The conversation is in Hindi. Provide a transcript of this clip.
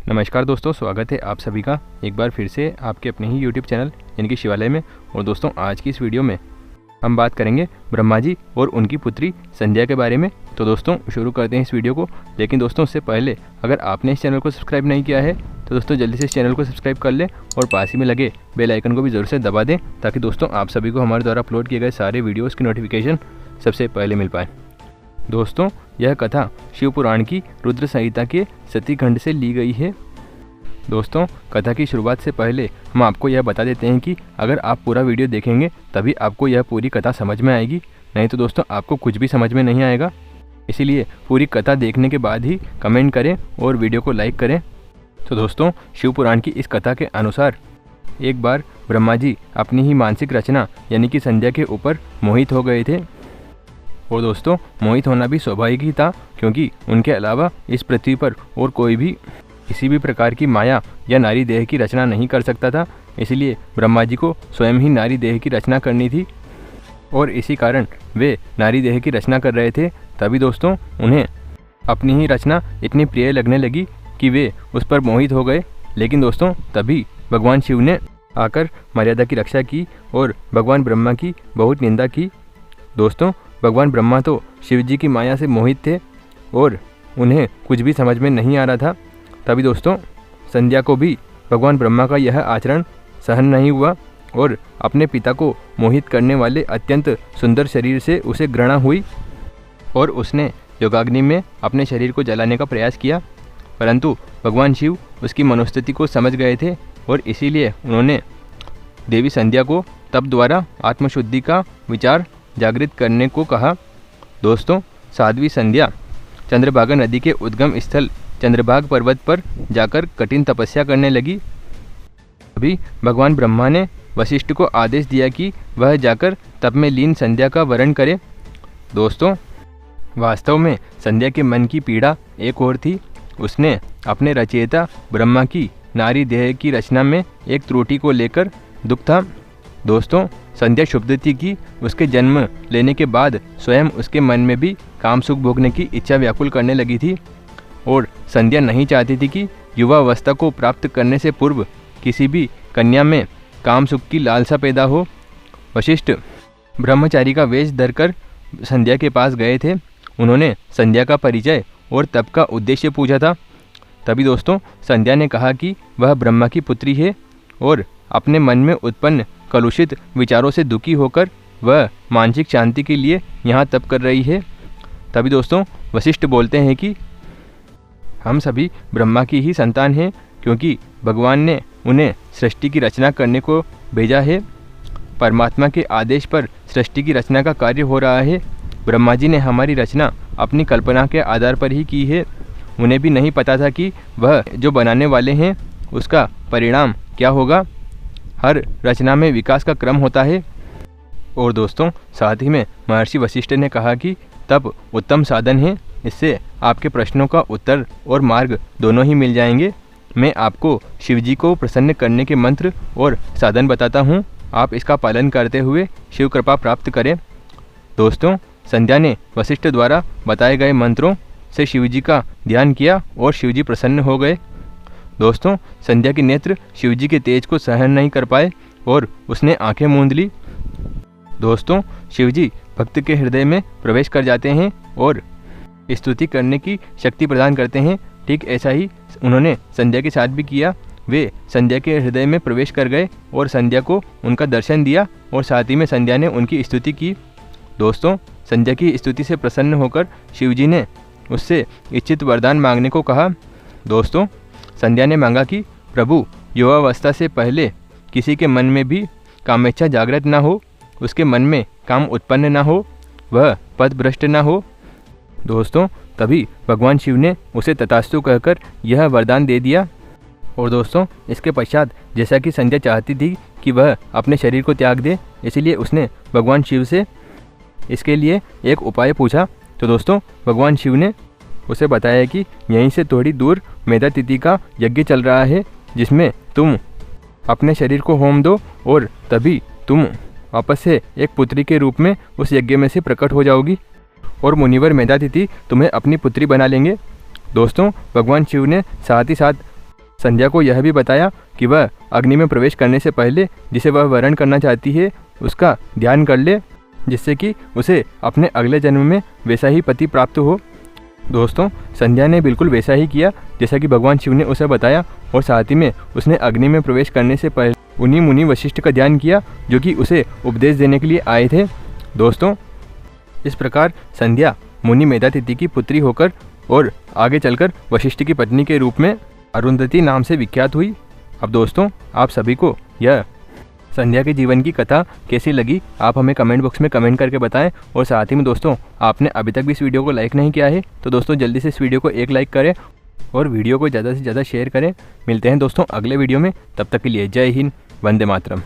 नमस्कार दोस्तों, स्वागत है आप सभी का एक बार फिर से आपके अपने ही YouTube चैनल यानी कि शिवालय में। और दोस्तों, आज की इस वीडियो में हम बात करेंगे ब्रह्मा जी और उनकी पुत्री संध्या के बारे में। तो दोस्तों, शुरू करते हैं इस वीडियो को। लेकिन दोस्तों, उससे पहले अगर आपने इस चैनल को सब्सक्राइब नहीं किया है तो दोस्तों जल्दी से इस चैनल को सब्सक्राइब कर लें और पास ही में लगे बेल आइकन को भी ज़रूर से दबा दें, ताकि दोस्तों आप सभी को हमारे द्वारा अपलोड किए गए सारे वीडियोज़ की नोटिफिकेशन सबसे पहले मिल पाए। दोस्तों, यह कथा शिव पुराण की रुद्र संहिता के सती खंड से ली गई है। दोस्तों, कथा की शुरुआत से पहले हम आपको यह बता देते हैं कि अगर आप पूरा वीडियो देखेंगे तभी आपको यह पूरी कथा समझ में आएगी, नहीं तो दोस्तों आपको कुछ भी समझ में नहीं आएगा। इसीलिए पूरी कथा देखने के बाद ही कमेंट करें और वीडियो को लाइक करें। तो दोस्तों, शिव पुराण की इस कथा के अनुसार एक बार ब्रह्मा जी अपनी ही मानसिक रचना यानी कि संध्या के ऊपर मोहित हो गए थे। और दोस्तों, मोहित होना भी स्वाभाविक ही था, क्योंकि उनके अलावा इस पृथ्वी पर और कोई भी किसी भी प्रकार की माया या नारी देह की रचना नहीं कर सकता था। इसलिए ब्रह्मा जी को स्वयं ही नारी देह की रचना करनी थी और इसी कारण वे नारी देह की रचना कर रहे थे। तभी दोस्तों उन्हें अपनी ही रचना इतनी प्रिय लगने लगी कि वे उस पर मोहित हो गए। लेकिन दोस्तों तभी भगवान शिव ने आकर मर्यादा की रक्षा की और भगवान ब्रह्मा की बहुत निंदा की। दोस्तों, भगवान ब्रह्मा तो शिव जी की माया से मोहित थे और उन्हें कुछ भी समझ में नहीं आ रहा था। तभी दोस्तों संध्या को भी भगवान ब्रह्मा का यह आचरण सहन नहीं हुआ और अपने पिता को मोहित करने वाले अत्यंत सुंदर शरीर से उसे घृणा हुई और उसने योगाग्नि में अपने शरीर को जलाने का प्रयास किया। परंतु भगवान शिव उसकी मनोस्थिति को समझ गए थे और इसीलिए उन्होंने देवी संध्या को तप द्वारा आत्मशुद्धि का विचार जागृत करने को कहा। दोस्तों, साध्वी संध्या चंद्रभागा नदी के उद्गम स्थल चंद्रभाग पर्वत पर जाकर कठिन तपस्या करने लगी। अभी भगवान ब्रह्मा ने वशिष्ठ को आदेश दिया कि वह जाकर तप में लीन संध्या का वरण करे। दोस्तों, वास्तव में संध्या के मन की पीड़ा एक और थी। उसने अपने रचयिता ब्रह्मा की नारी देह की रचना में एक त्रुटि को लेकर दुख था। दोस्तों, संध्या शुभ थी कि उसके जन्म लेने के बाद स्वयं उसके मन में भी काम सुख भोगने की इच्छा व्याकुल करने लगी थी और संध्या नहीं चाहती थी कि युवावस्था को प्राप्त करने से पूर्व किसी भी कन्या में काम सुख की लालसा पैदा हो। वशिष्ठ ब्रह्मचारी का वेश धरकर संध्या के पास गए थे। उन्होंने संध्या का परिचय और तप का उद्देश्य पूछा था। तभी दोस्तों संध्या ने कहा कि वह ब्रह्मा की पुत्री है और अपने मन में उत्पन्न कलुषित विचारों से दुखी होकर वह मानसिक शांति के लिए यहाँ तप कर रही है। तभी दोस्तों वशिष्ठ बोलते हैं कि हम सभी ब्रह्मा की ही संतान हैं, क्योंकि भगवान ने उन्हें सृष्टि की रचना करने को भेजा है। परमात्मा के आदेश पर सृष्टि की रचना का कार्य हो रहा है। ब्रह्मा जी ने हमारी रचना अपनी कल्पना के आधार पर ही की है। उन्हें भी नहीं पता था कि वह जो बनाने वाले हैं उसका परिणाम क्या होगा। हर रचना में विकास का क्रम होता है। और दोस्तों साथ ही में महर्षि वशिष्ठ ने कहा कि तप उत्तम साधन है, इससे आपके प्रश्नों का उत्तर और मार्ग दोनों ही मिल जाएंगे। मैं आपको शिव जी को प्रसन्न करने के मंत्र और साधन बताता हूँ, आप इसका पालन करते हुए शिव कृपा प्राप्त करें। दोस्तों, संध्या ने वशिष्ठ द्वारा बताए गए मंत्रों से शिव जी का ध्यान किया और शिव जी प्रसन्न हो गए। दोस्तों, संध्या के नेत्र शिव जी के तेज को सहन नहीं कर पाए और उसने आंखें मूंद ली। दोस्तों, शिव जी भक्त के हृदय में प्रवेश कर जाते हैं और स्तुति करने की शक्ति प्रदान करते हैं। ठीक ऐसा ही उन्होंने संध्या के साथ भी किया। वे संध्या के हृदय में प्रवेश कर गए और संध्या को उनका दर्शन दिया और साथ ही में संध्या ने उनकी स्तुति की। दोस्तों, संध्या की स्तुति से प्रसन्न होकर शिवजी ने उससे इच्छित वरदान मांगने को कहा। दोस्तों, संध्या ने मांगा कि प्रभु, युवावस्था से पहले किसी के मन में भी कामेच्छा जागृत न हो, उसके मन में काम उत्पन्न न हो, वह पथभ्रष्ट न हो। दोस्तों, तभी भगवान शिव ने उसे तथास्तु कहकर यह वरदान दे दिया। और दोस्तों इसके पश्चात जैसा कि संध्या चाहती थी कि वह अपने शरीर को त्याग दे, इसलिए उसने भगवान शिव से इसके लिए एक उपाय पूछा। तो दोस्तों भगवान शिव ने उसे बताया कि यहीं से थोड़ी दूर मेधा तिथि का यज्ञ चल रहा है, जिसमें तुम अपने शरीर को होम दो और तभी तुम वापस से एक पुत्री के रूप में उस यज्ञ में से प्रकट हो जाओगी और मुनिवर मेधातिथि तुम्हें अपनी पुत्री बना लेंगे। दोस्तों भगवान शिव ने साथ ही साथ संध्या को यह भी बताया कि वह अग्नि में प्रवेश करने से पहले जिसे वह वरण करना चाहती है उसका ध्यान कर ले, जिससे कि उसे अपने अगले जन्म में वैसा ही पति प्राप्त हो। दोस्तों, संध्या ने बिल्कुल वैसा ही किया जैसा कि भगवान शिव ने उसे बताया, और साथ ही में उसने अग्नि में प्रवेश करने से पहले उन्हीं मुनि वशिष्ठ का ध्यान किया जो कि उसे उपदेश देने के लिए आए थे। दोस्तों, इस प्रकार संध्या मुनि मेधातिथि की पुत्री होकर और आगे चलकर वशिष्ठ की पत्नी के रूप में अरुंधति नाम से विख्यात हुई। अब दोस्तों, आप सभी को यह संध्या के जीवन की कथा कैसी लगी आप हमें कमेंट बॉक्स में कमेंट करके बताएं। और साथ ही में दोस्तों, आपने अभी तक भी इस वीडियो को लाइक नहीं किया है तो दोस्तों जल्दी से इस वीडियो को एक लाइक करें और वीडियो को ज़्यादा से ज़्यादा शेयर करें। मिलते हैं दोस्तों अगले वीडियो में, तब तक के लिए जय हिंद, वंदे मातरम।